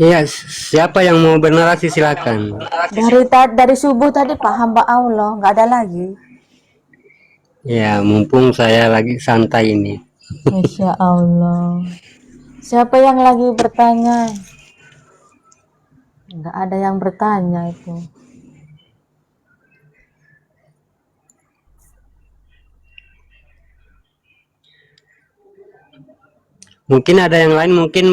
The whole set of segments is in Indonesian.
Iya, siapa yang mau bernarasi silakan. Dari subuh tadi Pak, hamba Allah, nggak ada lagi. Ya, mumpung saya lagi santai ini. Masya Allah. Siapa yang lagi bertanya? Nggak ada yang bertanya itu. Mungkin ada yang lain, mungkin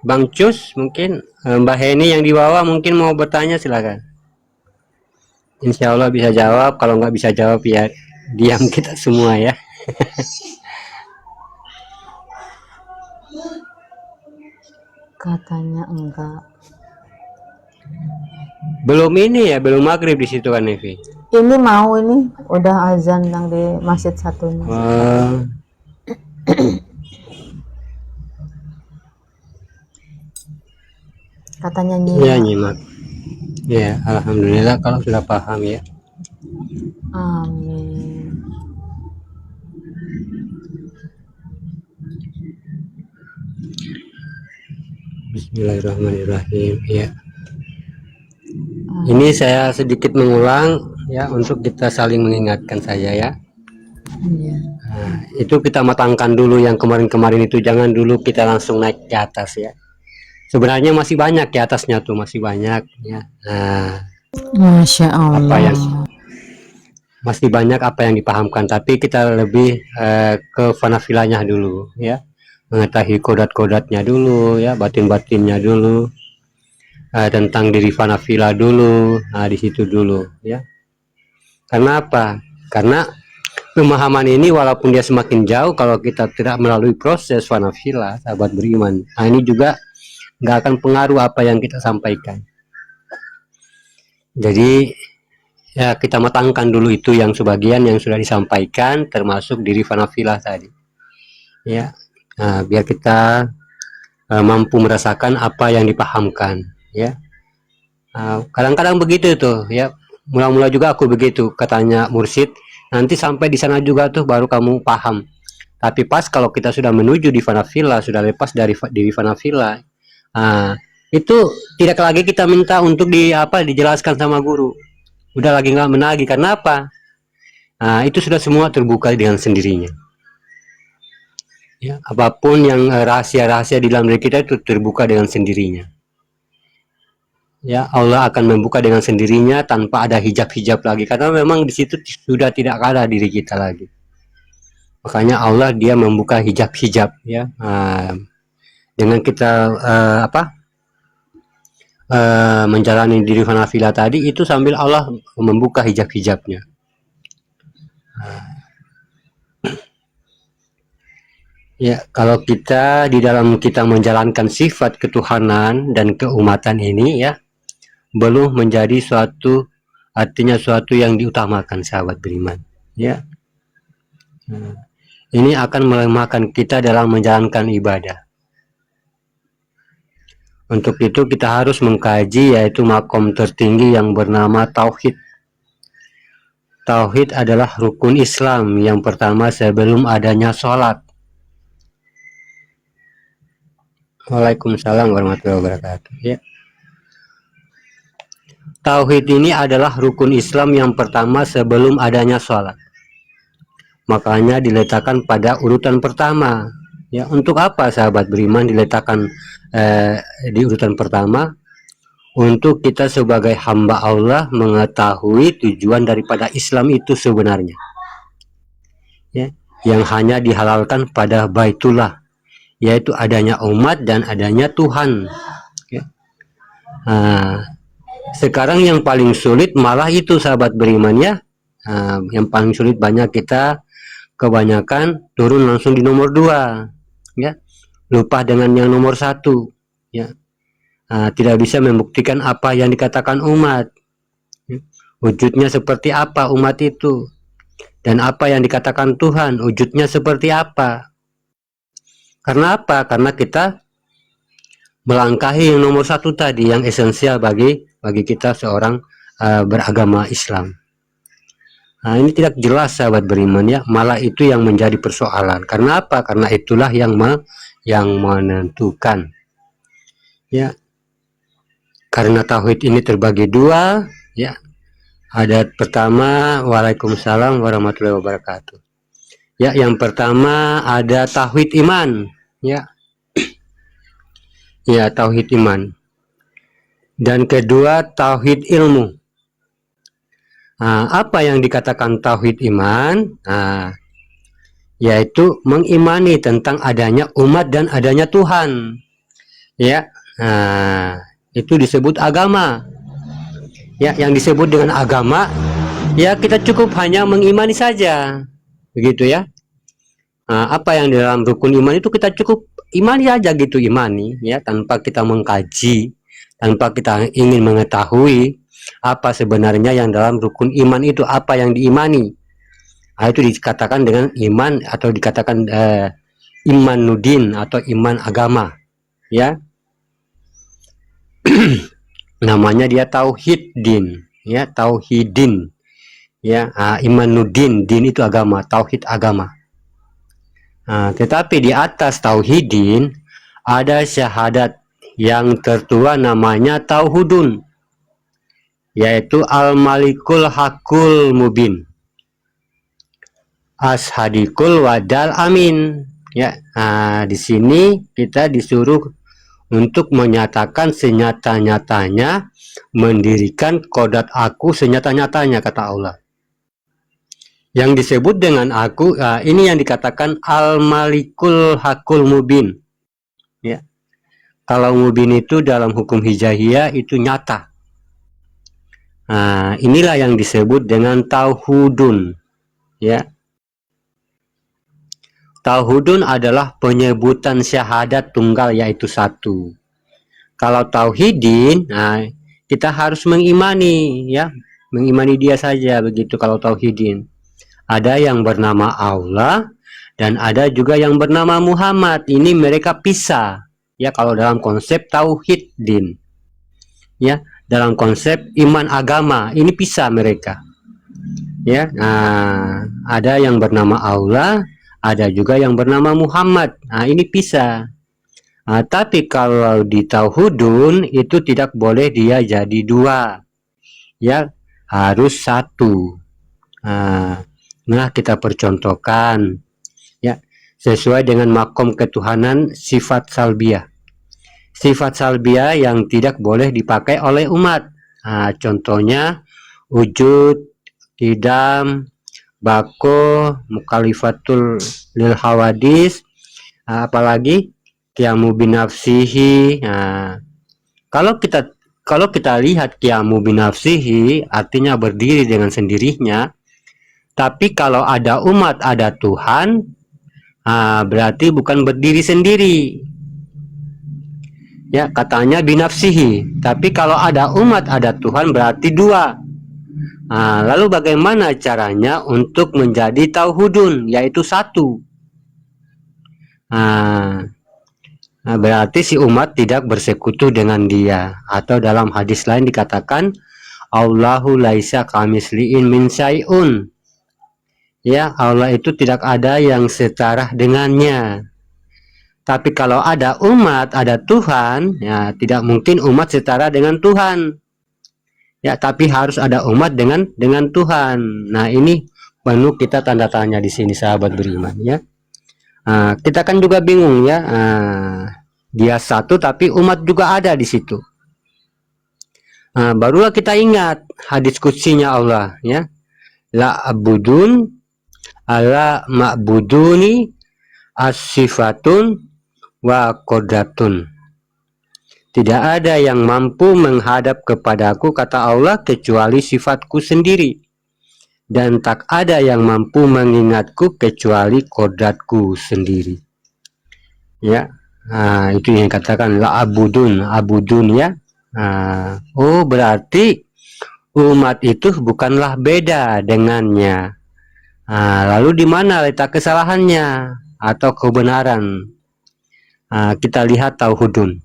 Bang Cus, mungkin Mbak Heni yang di bawah mungkin mau bertanya silakan. Insya Allah bisa jawab, kalau nggak bisa jawab ya diam kita semua ya. Katanya enggak. Belum ini ya, belum maghrib di situ kan Nevi. Ini mau ini udah azan yang di masjid satunya. Katanya Ya nyimak. nyimak. Ya, alhamdulillah kalau sudah paham ya. Amin. Bismillahirrahmanirrahim. Ya. Ini saya sedikit mengulang ya untuk kita saling mengingatkan saja ya. Iya. Nah, itu kita matangkan dulu yang kemarin-kemarin itu, jangan dulu kita langsung naik ke atas ya. Sebenarnya masih banyak di atasnya tuh, masih banyak ya. Nah, Masya Allah. apa yang masih banyak apa yang dipahamkan, tapi kita lebih ke fanafilanya dulu ya, mengetahui kodat-kodatnya dulu ya, batin-batinnya dulu, tentang diri fanafila dulu. Nah, di situ dulu ya. Karena apa? Karena pemahaman ini walaupun dia semakin jauh, kalau kita tidak melalui proses fanafila, sahabat beriman, nah ini juga nggak akan pengaruh apa yang kita sampaikan. Jadi ya kita matangkan dulu itu yang sebagian yang sudah disampaikan, termasuk diri fanafila tadi ya. Nah, biar kita mampu merasakan apa yang dipahamkan ya. Kadang-kadang begitu tuh ya, mula-mula juga aku begitu, katanya mursyid, nanti sampai di sana juga tuh baru kamu paham. Tapi pas kalau kita sudah menuju di fanafila, sudah lepas dari diri fanafila, itu tidak lagi kita minta untuk dijelaskan sama guru, udah lagi nggak menagih. Karena apa? Itu sudah semua terbuka dengan sendirinya ya. Apapun yang rahasia-rahasia di dalam diri kita itu terbuka dengan sendirinya ya. Allah akan membuka dengan sendirinya tanpa ada hijab-hijab lagi, karena memang di situ sudah tidak ada diri kita lagi. Makanya Allah dia membuka hijab-hijab ya. Dengan kita menjalani diri fanafila tadi itu, sambil Allah membuka hijab-hijabnya. Ya, kalau kita di dalam kita menjalankan sifat ketuhanan dan keumatan ini ya, belum menjadi suatu, artinya suatu yang diutamakan sahabat beriman ya. Ini akan melemahkan kita dalam menjalankan ibadah. Untuk itu kita harus mengkaji yaitu makom tertinggi yang bernama tauhid. Tauhid adalah rukun Islam yang pertama sebelum adanya sholat. Waalaikumsalam warahmatullahi wabarakatuh ya. Tauhid ini adalah rukun Islam yang pertama sebelum adanya sholat. Makanya diletakkan pada urutan pertama ya. Untuk apa sahabat beriman diletakkan di urutan pertama? Untuk kita sebagai hamba Allah mengetahui tujuan daripada Islam itu sebenarnya ya, yang hanya dihalalkan pada Baitullah, yaitu adanya umat dan adanya Tuhan ya. Sekarang yang paling sulit malah itu sahabat beriman ya. Yang paling sulit, banyak kita kebanyakan turun langsung di nomor 2 ya, lupa dengan yang nomor 1 ya. Tidak bisa membuktikan apa yang dikatakan umat ya. Wujudnya seperti apa umat itu, dan apa yang dikatakan Tuhan wujudnya seperti apa. Karena apa? Karena kita melangkahi yang nomor 1 tadi, yang esensial bagi kita seorang beragama Islam. Ini tidak jelas sahabat beriman ya, malah itu yang menjadi persoalan. Karena apa? Karena itulah yang yang menentukan. Ya, karena tauhid ini terbagi dua, ya. Ada pertama, waalaikumsalam warahmatullahi wabarakatuh. Ya, yang pertama ada tauhid iman, ya. Ya, tauhid iman. Dan kedua tauhid ilmu. Apa yang dikatakan tauhid iman? Yaitu mengimani tentang adanya umat dan adanya Tuhan. Ya, itu disebut agama. Ya, yang disebut dengan agama, ya kita cukup hanya mengimani saja, begitu ya. Apa yang di dalam rukun iman itu kita cukup imani aja gitu, imani ya, tanpa kita mengkaji, tanpa kita ingin mengetahui apa sebenarnya yang dalam rukun iman itu, apa yang diimani. Itu dikatakan dengan iman, atau dikatakan iman nudin atau iman agama, ya. Namanya dia tauhidin, ya, tauhidin, ya. Imanuddin, din itu agama, tauhid agama. Tetapi di atas tauhidin ada syahadat yang tertua, namanya tauhudun, yaitu al-malikul hakul mubin, ashadikul wadal amin, ya. Di sini kita disuruh untuk menyatakan senyata-nyatanya, mendirikan kodrat aku senyata-nyatanya, kata Allah. Yang disebut dengan aku, ini yang dikatakan al-malikul hakul mubin, ya. Kalau mubin itu dalam hukum hijaiyah itu nyata. Inilah yang disebut dengan tauhudun, ya. Tauhudun adalah penyebutan syahadat tunggal, yaitu satu. Kalau tauhidin, kita harus mengimani, ya, mengimani dia saja, begitu. Kalau tauhidin, ada yang bernama Allah dan ada juga yang bernama Muhammad. Ini mereka pisah, ya. Kalau dalam konsep tauhidin, ya, dalam konsep iman agama, ini pisah mereka, ya. Ada yang bernama Allah, ada juga yang bernama Muhammad. Ini pisah. Tapi kalau di tauhudun itu tidak boleh dia jadi dua, ya, harus satu. Nah, kita percontohkan, ya, sesuai dengan makom ketuhanan sifat salbiah. Sifat salbiah yang tidak boleh dipakai oleh umat. Contohnya wujud, qidam, bako, mukhalifatul lil hawadis, apalagi qiyamu binafsihi. Kalau kita lihat qiyamu binafsihi artinya berdiri dengan sendirinya. Tapi kalau ada umat, ada Tuhan, berarti bukan berdiri sendiri, ya, katanya binafsihi. Tapi kalau ada umat, ada Tuhan, berarti dua. Lalu bagaimana caranya untuk menjadi tauhudun, yaitu satu? Berarti si umat tidak bersekutu dengan dia. Atau dalam hadis lain dikatakan Allahu laisa kamisliin min syai'un, ya, Allah itu tidak ada yang setara dengannya. Tapi kalau ada umat, ada Tuhan, ya, tidak mungkin umat setara dengan Tuhan, ya, tapi harus ada umat dengan Tuhan. Nah, ini penuh kita tanda tanya di sini, sahabat beriman, ya. Kita kan juga bingung, ya. Dia satu tapi umat juga ada di situ. Barulah kita ingat hadis qudsinya Allah, ya. La abudun ala ma'buduni as-sifatun wa qodratun. Tidak ada yang mampu menghadap kepadaku, kata Allah, kecuali sifatku sendiri. Dan tak ada yang mampu mengingatku kecuali kodratku sendiri, ya. Itu yang katakan la abudun, ya. Berarti umat itu bukanlah beda dengannya. Lalu di mana letak kesalahannya atau kebenaran? Kita lihat tauhudun.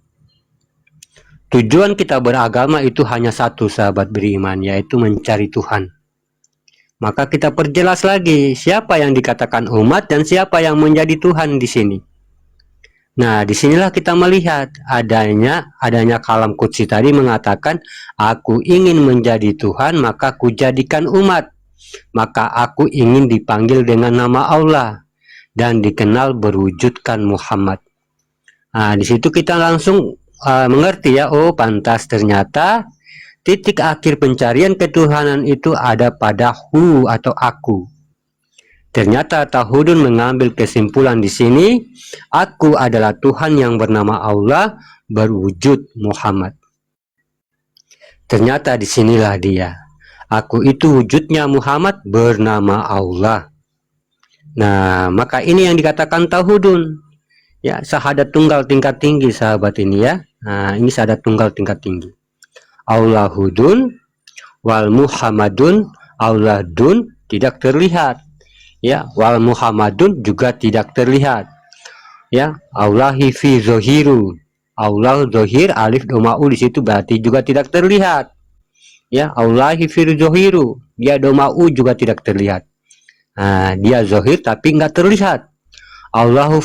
Tujuan kita beragama itu hanya satu, sahabat beriman, yaitu mencari Tuhan. Maka kita perjelas lagi siapa yang dikatakan umat dan siapa yang menjadi Tuhan di sini. Nah, disinilah kita melihat adanya kalam qudsi tadi mengatakan, aku ingin menjadi Tuhan, maka kujadikan umat. Maka aku ingin dipanggil dengan nama Allah dan dikenal berwujudkan Muhammad. Nah, di situ kita langsung mengerti ya, oh pantas ternyata titik akhir pencarian ketuhanan itu ada pada hu atau aku. Ternyata Tauhudun mengambil kesimpulan di sini, aku adalah Tuhan yang bernama Allah berwujud Muhammad. Ternyata disinilah dia. Aku itu wujudnya Muhammad bernama Allah. Nah, maka ini yang dikatakan Tauhudun. Ya, syahadat tunggal tingkat tinggi sahabat ini ya. Nah, ini syahadat tunggal tingkat tinggi. Allahudun wal Muhammadun, Allahudun tidak terlihat. Ya, wal Muhammadun juga tidak terlihat. Ya, Allahi fi zohiru, Allah zohir alif doma'u di situ berarti juga tidak terlihat. Ya, Allahi fi zohiru, dia doma'u juga tidak terlihat. Nah, dia zohir tapi nggak terlihat. Allahu